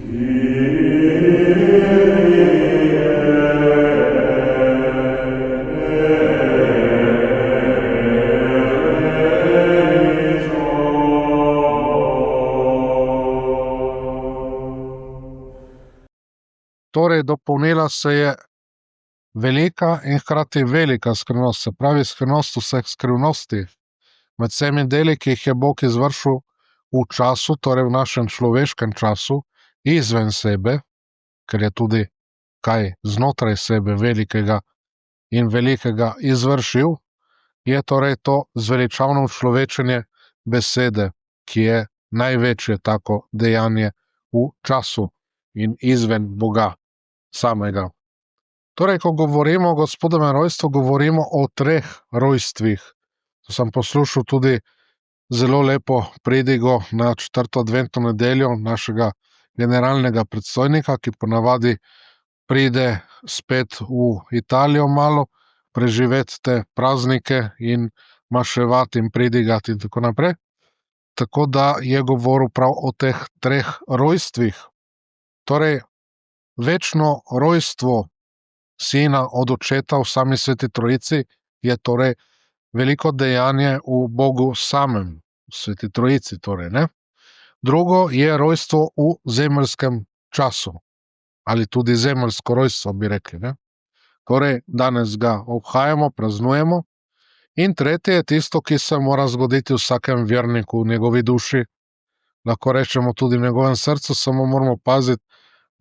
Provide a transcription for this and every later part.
Torej, dopolnila se je velika in hkrati velika skrivnost, se pravi skrivnost vseh skrivnosti. Med vsemi deli, ki jih je Bog izvršil v času, torej v našem človeškem času, izven sebe, ker je tudi kaj znotraj sebe velikega in velikega izvršil, je torej to zveličavno človečenje besede, ki je največje tako dejanje v času in izven Boga samega. Torej, ko govorimo o Gospodovem rojstvu, govorimo o 3 rojstvih. To sem poslušal tudi zelo lepo pridigo na 4. adventno nedeljo našega generalnega predstojnika, ki ponavadi pride spet v Italijo malo, preživeti te praznike in maševati in pridigati in tako naprej. Tako da je govoril prav o teh 3 rojstvih. Torej, večno rojstvo Sina od Očeta v sami Sveti Trojici je torej veliko dejanje v Bogu samem, v Sveti Trojici torej, ne? Drugo je rojstvo v zemeljskem času, ali tudi zemeljsko rojstvo, bi rekli, ne? Torej, danes ga obhajamo, praznujemo. In tretje je tisto, ki se mora zgoditi vsakem verniku v njegovi duši, lahko rečemo tudi v njegovem srcu, samo moramo paziti,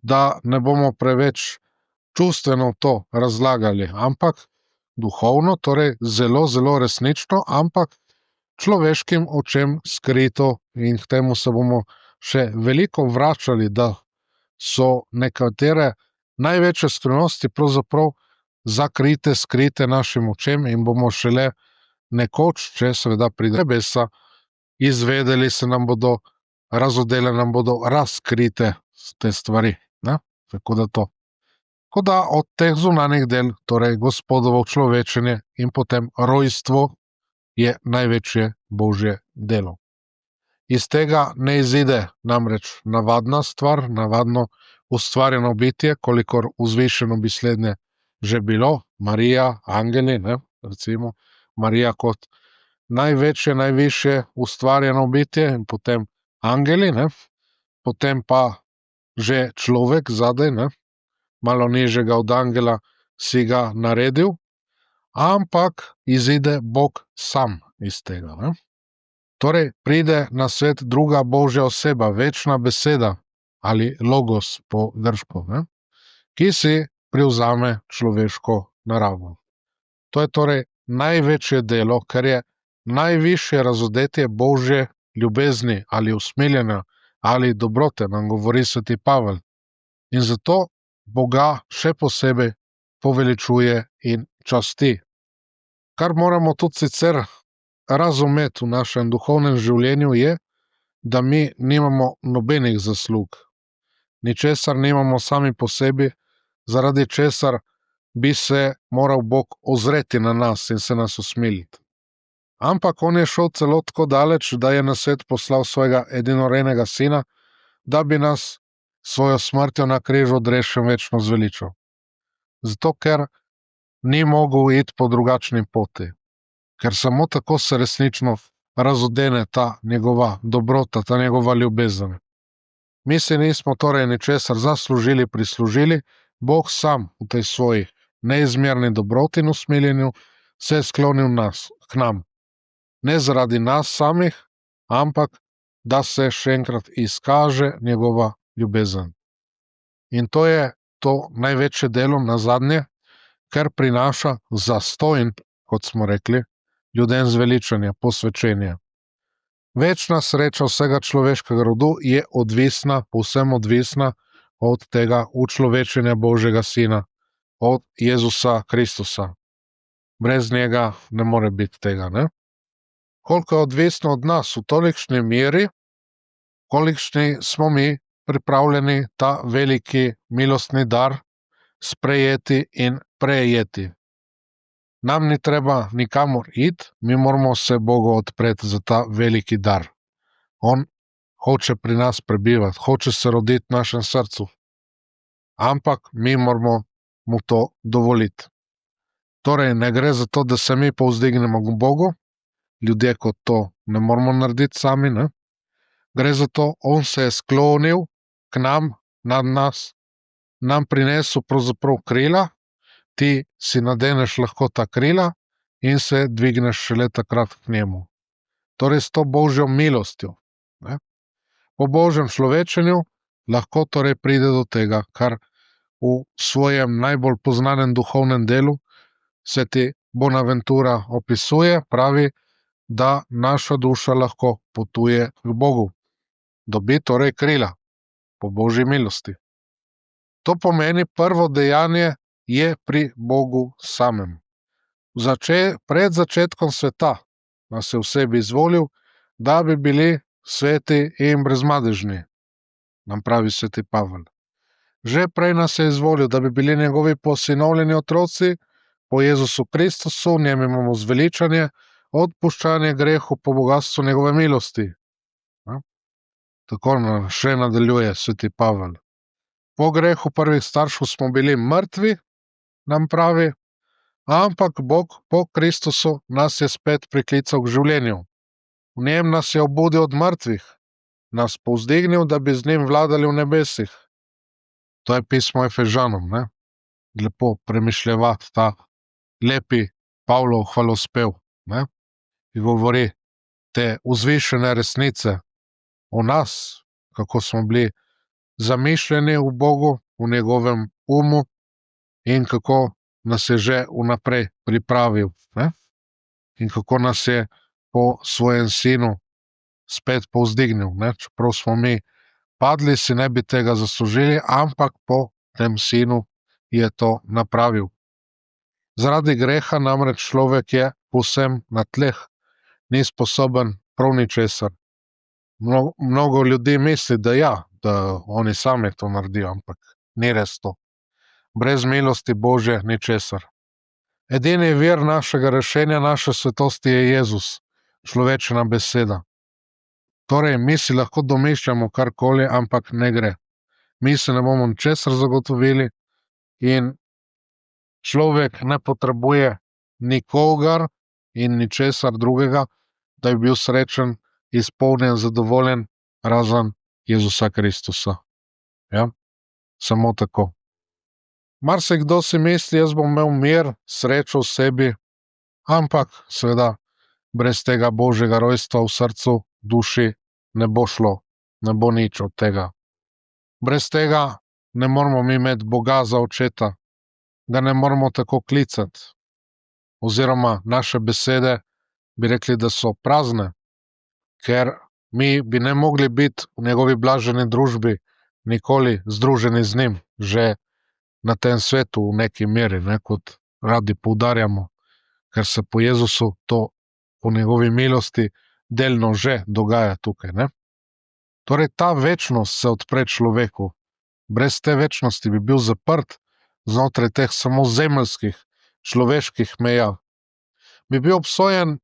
da ne bomo preveč čustveno to razlagali, ampak duhovno, torej zelo, zelo resnično, ampak človeškim očem skrito, in k temu se bomo še veliko vračali, da so nekatere največje skrivnosti pravzaprav zakrite, skrite našim očem in bomo šele nekoč, če seveda pride nebesa, izvedeli, se nam bodo razodele, nam bodo razkrite te stvari, ne? Tako da to. Tako da od teh zunanjih del, torej Gospodovo človečenje in potem rojstvo, je največje Božje delo. Iz tega ne izide namreč navadna stvar, navadno ustvarjeno bitje, kolikor vzvišeno bi slednje že bilo, Marija, angeli, ne, recimo, Marija kot največje, najvišje ustvarjeno bitje in potem angeli, ne, potem pa že človek zadaj, ne, malo nižjega od angela si ga naredil, ampak izide Bog sam iz tega, ne. Torej, pride na svet druga Božja oseba, večna beseda ali logos po grško, ne, ki si privzame človeško naravo. To je torej največje delo, ker je najvišje razodetje Božje ljubezni ali usmiljenja ali dobrote, nam govori sveti Pavel. In zato Boga še posebej poveličuje in časti. Kar moramo tudi sicer razumeti v našem duhovnem življenju je, da mi nimamo nobenih zaslug. Ničesar nimamo sami po sebi, zaradi česar bi se moral Bog ozreti na nas in se nas usmiliti. Ampak on je šel celo tako daleč, da je na svet poslal svojega edinorodnega sina, da bi nas svojo smrtjo na križu odrešil večno zveličal. Zato, ker ni mogel iti po drugačni poti. Ker samo tako se resnično razodene ta njegova dobrota, ta njegova ljubezen. Mi si nismo torej ničesar zaslužili, prislužili, Bog sam v tej svoji neizmerni dobroti in usmiljenju se je sklonil k nam. Ne zaradi nas samih, ampak da se še enkrat izkaže njegova ljubezen. In to je to največje delo nazadnje, ker prinaša zastonj, kot smo rekli, ljudem zveličanje, posvečenje. Večna sreča vsega človeškega rodu je odvisna, povsem odvisna od tega učlovečenja Božjega Sina, od Jezusa Kristusa. Brez njega ne more biti tega, ne? Koliko je odvisno od nas v tolikšni meri, kolikšni smo mi pripravljeni ta veliki milostni dar sprejeti in prejeti. Nam ni treba nikamor iti, mi moramo se Bogu odpreti za ta veliki dar. On hoče pri nas prebivati, hoče se roditi v našem srcu. Ampak mi moramo mu to dovoliti. Torej, ne gre za to, da se mi povzdignemo k Bogu, ljudje kot to ne moramo narediti sami, ne? Gre za to, on se je sklonil k nam, nad nas, nam prinesel pravzaprav krila, ti si nadeneš lahko ta krila in se dvigneš šele takrat k njemu. Torej, s to Božjo milostjo, ne? Po Božjem človečenju lahko torej pride do tega, kar v svojem najbolj poznanem duhovnem delu sveti Bonaventura opisuje, pravi, da naša duša lahko potuje k Bogu. Dobi torej krila po Božji milosti. To pomeni, prvo dejanje je pri Bogu samem. Pred začetkom sveta nas je v sebi izvolil, da bi bili sveti in brezmadežni, nam pravi sveti Pavel. Že prej nas je izvolil, da bi bili njegovi posinovljeni otroci po Jezusu Kristusu, njem imamo zveličanje, odpuščanje grehu po bogastvu njegove milosti. Tako še nadaljuje sveti Pavel. Po grehu prvih staršev smo bili mrtvi, nam pravi, ampak Bog po Kristusu nas je spet priklical k življenju. V njem nas je obudil od mrtvih, nas povzdignil, da bi z njim vladali v nebesih. To je pismo Efežanom, ne? Lepo premišljevati ta lepi Pavlov hvalospev, ne? Ki govori te vzvišene resnice o nas, kako smo bili zamišljeni v Bogu, v njegovem umu in kako nas je že vnaprej pripravil, ne? In kako nas je po svojem sinu spet povzdignil, ne? Čeprav smo mi padli, si ne bi tega zaslužili, ampak po tem sinu je to napravil. Zaradi greha namreč človek je povsem na tleh, ni sposoben prav ničesar. Mnogo ljudi misli, da ja, da oni sami to naredijo, ampak ni res to. Brez milosti Božje ničesar. Edini vir našega rešenja, naše svetosti je Jezus, človečena beseda. Torej, mi si lahko domišljamo karkoli, ampak ne gre. Mi se ne bomo ničesar zagotovili in človek ne potrebuje nikogar in ničesar drugega, da bi bil srečen, izpolnjen, zadovoljen, razen Jezusa Kristusa. Ja? Samo tako. Marsikdo si misli, jaz bom imel mir, srečo v sebi, ampak seveda brez tega Božjega rojstva v srcu, duši ne bo šlo, ne bo nič od tega. Brez tega ne moramo mi imeti Boga za očeta, ga ne moramo tako klicati. Oziroma naše besede bi rekli, da so prazne, ker mi bi ne mogli biti v njegovi blaženi družbi nikoli združeni z njim, že na tem svetu v neki meri, ne, kot radi poudarjamo, ker se po Jezusu to po njegovi milosti delno že dogaja tukaj, ne. Torej ta večnost se odpre človeku. Brez te večnosti bi bil zaprt znotraj teh samo zemeljskih, človeških meja. Bi bil obsojen,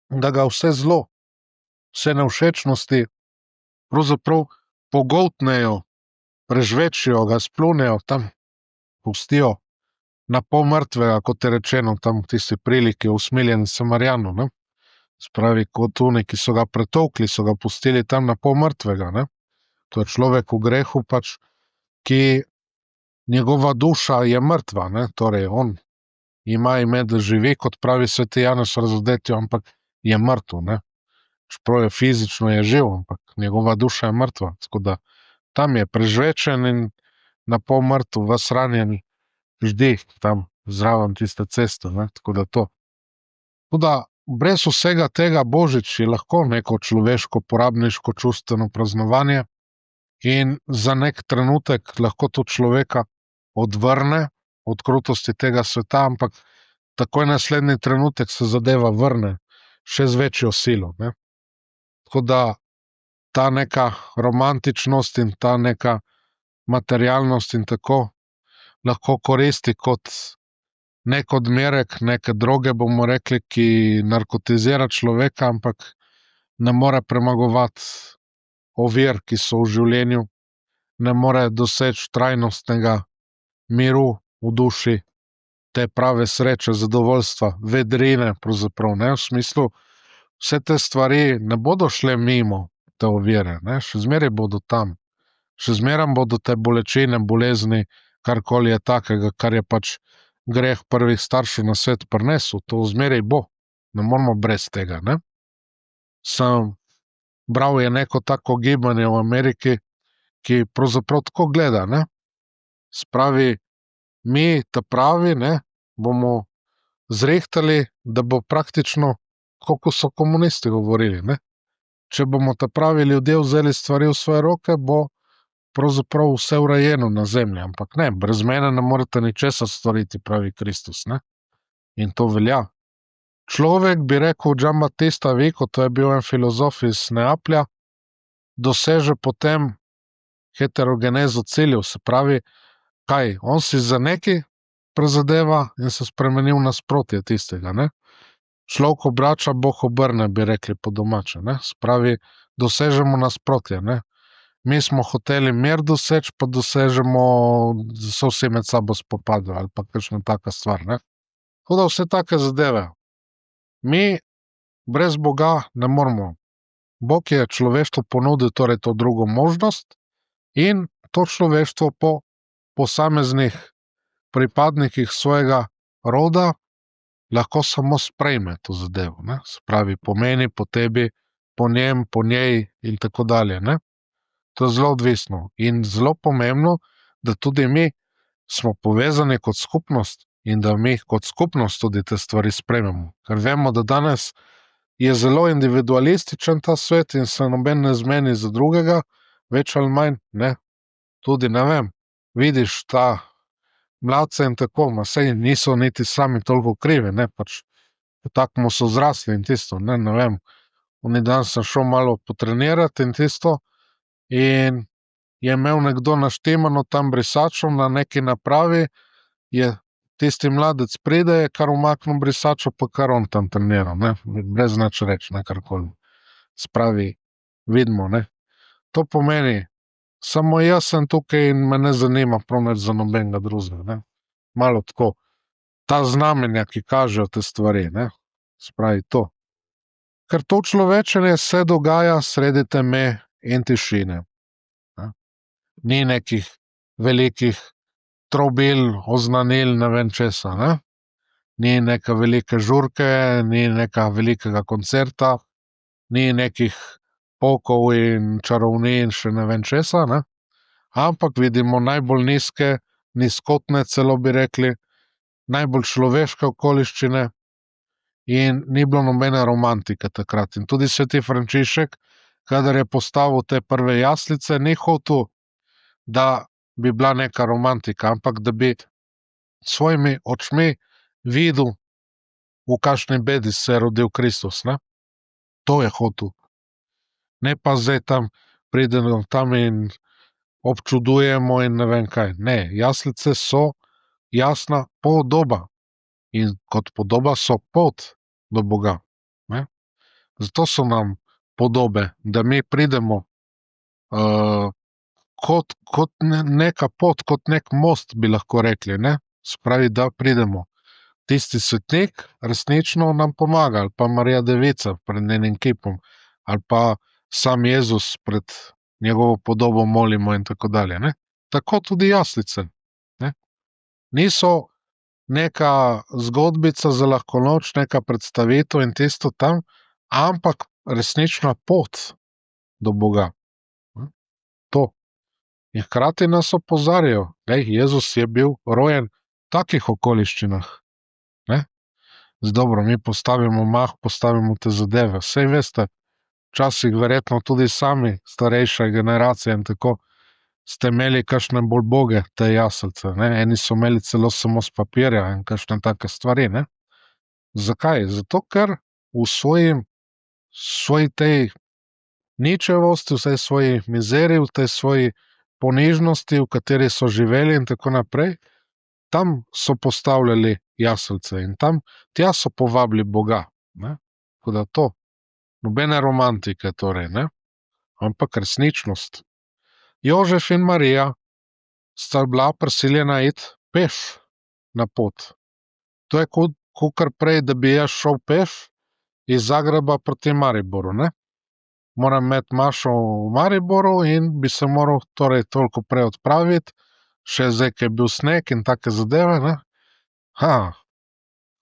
da ga vse zlo, vse nevšečnosti pravzaprav pogoltnejo, prežvečijo, ga splunejo, tam pustijo na pol mrtvega, kot je rečeno tam v tisti priliki o usmiljenem Samarjanu, ne. Spravi, kot oni, ki so ga pretolkli, so ga pustili tam na pol mrtvega, ne. To je človek v grehu pač, ki njegova duša je mrtva, ne, torej on ima ime, da živi, kot pravi sveti Janez v Razodetju, ampak je mrtev, ne. Čeprav je fizično je živ, ampak njegova duša je mrtva, tako da tam je prežvečen in na pol mrtev, ves ranjen, ždi tam zraven tiste ceste, ne, tako da to. Tako da brez vsega tega Božič je lahko neko človeško, porabniško, čustveno praznovanje in za nek trenutek lahko to človeka odvrne od krutosti tega sveta, ampak takoj naslednji trenutek se zadeva vrne še z večjo silo, ne. Tako da ta neka romantičnost in ta neka materialnost in tako lahko koristi kot nek odmerek, neke droge, bomo rekli, ki narkotizira človeka, ampak ne more premagovati ovir, ki so v življenju, ne more doseči trajnostnega miru v duši, te prave sreče, zadovoljstva, vedrine pravzaprav, ne, v smislu, vse te stvari ne bodo šle mimo te ovire, ne, še zmeraj bodo tam. Še zmeraj bodo te bolečine, bolezni, karkoli je takega, kar je pač greh prvih staršev na svet prinesel, to zmeraj bo. Ne moramo brez tega, ne. Sem bral je neko tako gibanje v Ameriki, ki pravzaprav tako gleda, ne. Spravi, mi ta pravi, ne, bomo zrihtali, da bo praktično, tako kot so komunisti govorili, ne. Če bomo ta pravi ljudje vzeli stvari v svoje roke, bo pravzaprav vse urejeno na zemlji, ampak ne, brez mene ne morete ničesar storiti, pravi Kristus, ne. In to velja. Človek, bi rekel Giambattista Vico, to je bil en filozof iz Neaplja, doseže potem heterogenezo ciljev, se pravi, kaj, on si za nekaj prizadeva in se spremeni v nasprotje tistega, ne. Človek obrača, Bog obrne, bi rekli po domače, ne. Se pravi, dosežemo nasprotje, ne. Mi smo hoteli mir doseči, pa dosežemo, so vsi med sabo spopadajo ali pa kakšna taka stvar, ne. Tako da vse take zadeve. Mi brez Boga ne moremo. Bog je človeštvu ponudil torej to drugo možnost in to človeštvo po posameznih pripadnikih svojega roda lahko samo sprejme to zadevo, ne. Se pravi, po meni, po tebi, po njem, po njej in tako dalje, ne. To je zelo odvisno in zelo pomembno, da tudi mi smo povezani kot skupnost in da mi kot skupnost tudi te stvari sprejmemo. Ker vemo, da danes je zelo individualističen ta svet in se noben ne zmeni za drugega, več ali manj, ne. Tudi, ne vem, vidiš ta mladce in tako, ma saj niso niti sami toliko krivi, ne, pač tako so zrasli in tisto, ne vem. Oni dan sem šel malo potrenirati in tisto in je imel nekdo naštemano tam brisačo na neki napravi, je tisti mladec pride, je kar umaknil brisačo, pa kar on tam treniral, ne, brez nič reči, ne, karkoli. Se pravi, vidimo, ne. To pomeni, samo jaz sem tukaj in me ne zanima prav nič za nobenega drugega, ne. Malo tako, ta znamenja, ki kažejo te stvari, ne. Se pravi to. Ker to človečenje se dogaja sredi teme in tišine, ne. Ni nekih velikih trobil, oznanil, ne vem česa, ne. Ni neke velike žurke, ni nekega velikega koncerta, ni nekih pokov in čarovnij in še ne vem česa, ne. Ampak vidimo najbolj nizke, nizkotne celo bi rekli, najbolj človeške okoliščine in ni bilo nobene romantike takrat. In tudi sveti Frančišek, kadar je postavil te prve jaslice, ni hotel, da bi bila neka romantika, ampak da bi s svojimi očmi videl, v kakšni bedi se je rodil Kristus, ne. To je hotel. Ne pa zdaj tam pridemo tam in občudujemo in ne vem kaj. Ne, jaslice so jasna podoba. In kot podoba so pot do Boga, ne. Zato so nam podobe, da mi pridemo, kot neka pot, kot neki most, bi lahko rekli, ne. Se pravi, da pridemo. Tisti svetnik resnično nam pomaga, ali pa Marija Devica pred njenim kipom, ali pa sam Jezus pred njegovo podobo molimo in tako dalje, ne. Tako tudi jaslice, ne. Niso neka zgodbica za lahko noč, neka predstavitev in tisto tam, ampak resnična pot do Boga, ne. To. In hkrati nas opozarjajo, glej, Jezus je bil rojen v takih okoliščinah, ne. Zdaj dobro, mi postavimo te zadeve, saj veste, včasih verjetno tudi sami, starejša generacija in tako, ste imeli kakšne bolj uboge te jaslice, ne, eni so imeli celo samo s papirja in kakšne take stvari, ne. Zakaj? Zato, ker v svoji tej ničevosti, v tej svoji mizeriji, v tej svoji ponižnosti, v kateri so živeli in tako naprej, tam so postavljali jaslice in tja so povabili Boga, ne. Tako da to, nobene romantike torej, ne. ampak resničnost. Jožef in Marija sta bila prisiljena iti peš na pot. To je kakor prej, da bi jaz šel peš iz Zagreba proti Mariboru, ne. Moram imeti mašo v Mariboru in bi se moral torej toliko prej odpraviti, še zdaj, ko je bil sneg in take zadeve, ne.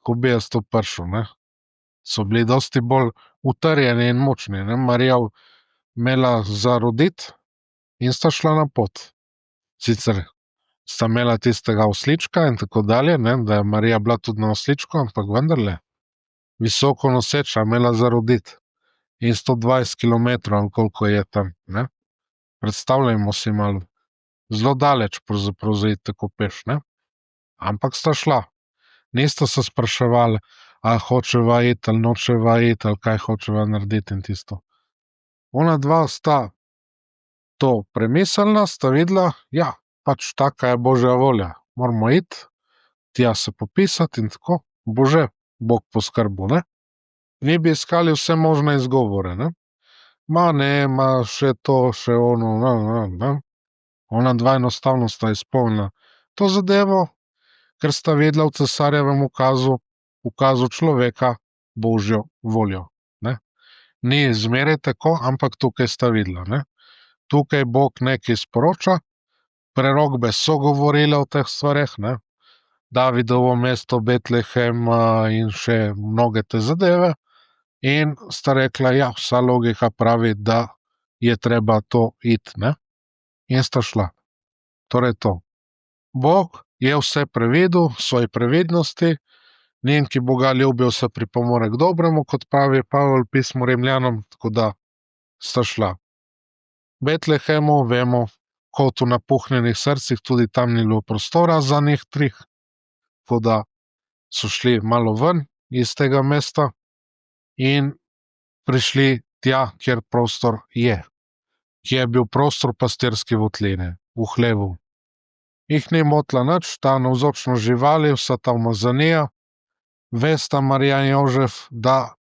Ko bi jaz to prišel, ne. So bili dosti bolj utrjeni in močni, ne. Marija imela za roditi in sta šla na pot. Sicer sta imela tistega oslička in tako dalje, ne, da je Marija bila tudi na osličku, ampak vendarle, visoko noseča, imela za roditi. In 120 kilometrov, ali koliko je tam, ne. Predstavljajmo si malo, zelo daleč pravzaprav za iti tako peš, ne. Ampak sta šla. Nista se spraševali, a hočeva iti ali nočeva iti, ali kaj hočeva narediti in tisto. Onadva sta to premislila, sta videla, ja, pač taka je Božja volja. Moramo iti, tja se popisati in tako, bo že Bog poskrbel, ne. Mi bi iskali vse možne izgovore, ne. Ma ne, ma še to, še ono, ne. Onadva enostavno sta izpolnila to zadevo, ker sta vedela v cesarjevem ukazu človeka Božjo voljo, ne. Ni zmeraj tako, ampak tukaj sta videla, ne. Tukaj Bog nekaj sporoča, prerokbe so govorile o teh stvareh, ne. Davidovo mesto, Betlehem, in še mnoge te zadeve. In sta rekla, ja, vsa logika pravi, da je treba to iti, ne. In sta šla. Torej to. Bog je vse prevedel, v svoji previdnosti, njen, ki Boga ljubi, vse pripomore k dobremu, kot pravi Pavel v pismu Rimljanom, tako da sta šla. V Betlehemu, vemo, kot v napuhnjenih srcih, tudi tam ni bilo prostora za njih trih, tako da so šli malo ven iz tega mesta in prišli tja, kjer prostor je. Kje je bil prostor pastirske votline, v hlevu. Jih ni motila nič, ta navzočnost živali, vsa ta umazanija, vesta Marija in Jožef, da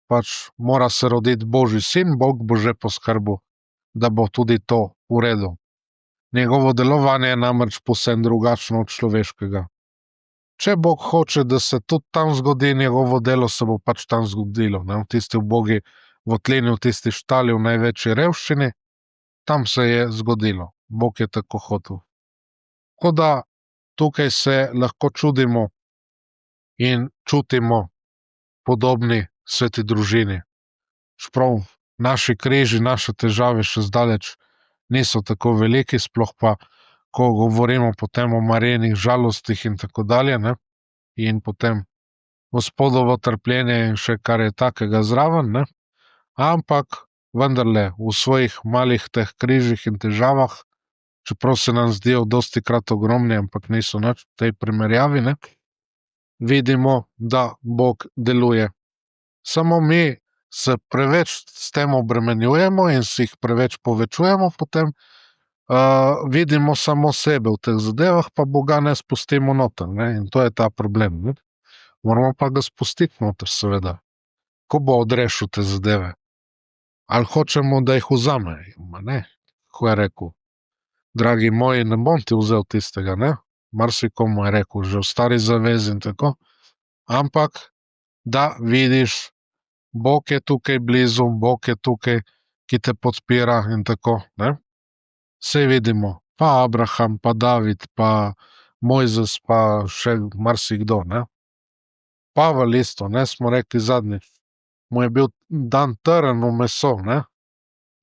pač mora se roditi Božji sin, Bog bo že poskrbel, da bo tudi to v redu. Njegovo delovanje je namreč povsem drugačno od človeškega. Če Bog hoče, da se tudi tam zgodi njegovo delo, se bo pač tam zgodilo, ne, v tisti ubogi votlini, v tisti štali, v največji revščini, tam se je zgodilo. Bog je tako hotel. Tako da tukaj se lahko čudimo in čutimo podobni sveti družini. Čeprav naši križi, naše težave še zdaleč niso tako veliki, sploh pa, ko govorimo potem o Marijinih žalostih in tako dalje, ne, in potem Gospodovo trpljenje in še kar je takega zraven, ne, ampak vendarle v svojih malih teh križih in težavah, čeprav se nam zdijo dostikrat ogromni, ampak niso nič v tej primerjavi, ne, vidimo, da Bog deluje. Samo mi se preveč s tem obremenjujemo in si jih preveč povečujemo, potem vidimo samo sebe v teh zadevah, pa Boga ne spustimo noter, ne, in to je ta problem, ne. Moramo pa ga spustiti noter, seveda. Ko bo odrešil te zadeve. Ali hočemo, da jih vzame? Ma ne, ko je rekel, dragi moji, ne bom ti vzel tistega, ne. Marsikomu je rekel, že v stari zavezi in tako, ampak da vidiš, Bog je tukaj blizu, Bog je tukaj, ki te podpira in tako, ne. Saj vidimo, pa Abraham, pa David, pa Mojzes, pa še marsikdo, ne. Pavel isto, ne, smo rekli zadnjič, mu je bil dan trn v meso, ne,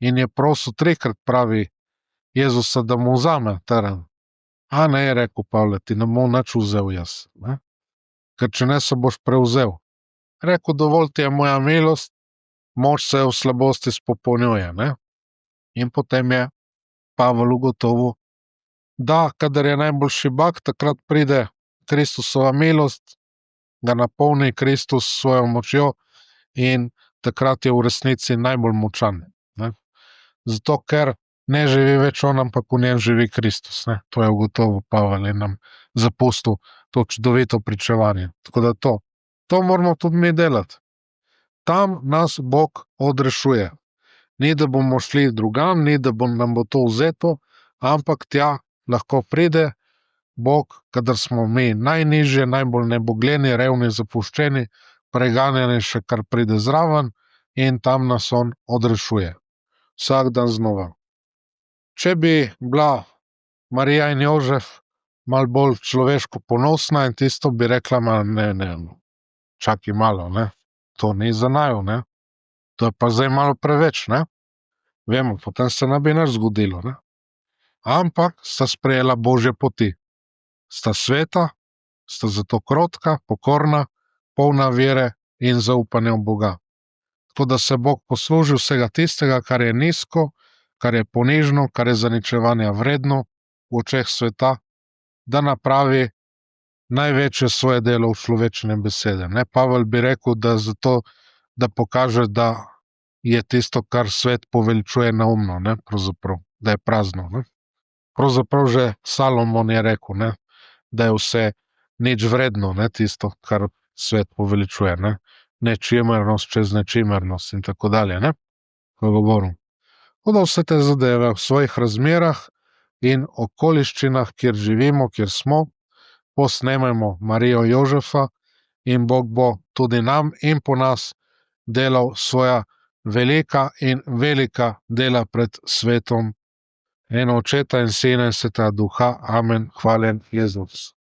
in je prosil trikrat, pravi Jezusa, da mu vzame trn. A ne, je rekel Pavle, ti ne bom nič vzel jaz, ne, ker če ne, se boš prevzel. Rekel, dovolj ti je moja milost, moč se v slabosti spopolnjuje, ne. In potem je Pavel ugotovil, da kadar je najbolj šibak, takrat pride Kristusova milost, ga napolni Kristus s svojo močjo in takrat je v resnici najbolj močan, ne. Zato, ker ne živi več on, ampak v njem živi Kristus, ne. To je ugotovil Pavel in nam zapustil to čudovito pričevanje. Tako da to moramo tudi mi delati. Tam nas Bog odrešuje. Ni, da bomo šli drugam, ni, da nam bo to vzeto, ampak tja lahko pride Bog, kadar smo mi najnižje, najbolj nebogljeni, revni, zapuščeni, preganjani še kar pride zraven in tam nas on odrešuje. Vsak dan znova. Če bi bila Marija in Jožef malo bolj človeško ponosna in tisto bi rekla, ne, čakaj malo, ne. To ni za naju, ne. To je pa zdaj malo preveč, ne. Vemo, potem se ne bi nič zgodilo, ne. Ampak sta sprejela Božje poti. Sta sveta, sta zato krotka, pokorna, polna vere in zaupanja v Boga. Tako da se Bog posluži vsega tistega, kar je nizko, kar je ponižno, kar je zaničevanja vredno v očeh sveta, da napravi največje svoje delo v človečine besede, ne. Pavel bi rekel, da zato, da pokaže, da je tisto, kar svet poveličuje, neumno, ne, pravzaprav, da je prazno, ne. Pravzaprav že Salomon je rekel, ne, da je vse nič vredno, ne, tisto, kar svet poveličuje, ne. Nečimrnost čez nečimrnost in tako dalje, ne. Hvala Bogu. Tako da vse te zadeve v svojih razmerah in okoliščinah, kjer živimo, kjer smo, posnemajmo Marijo Jožefa in Bog bo tudi nam in po nas delal svoja velika in velika dela pred svetom. Eno Očeta in Sina in Svetega Duha. Amen. Hvaljen Jezus.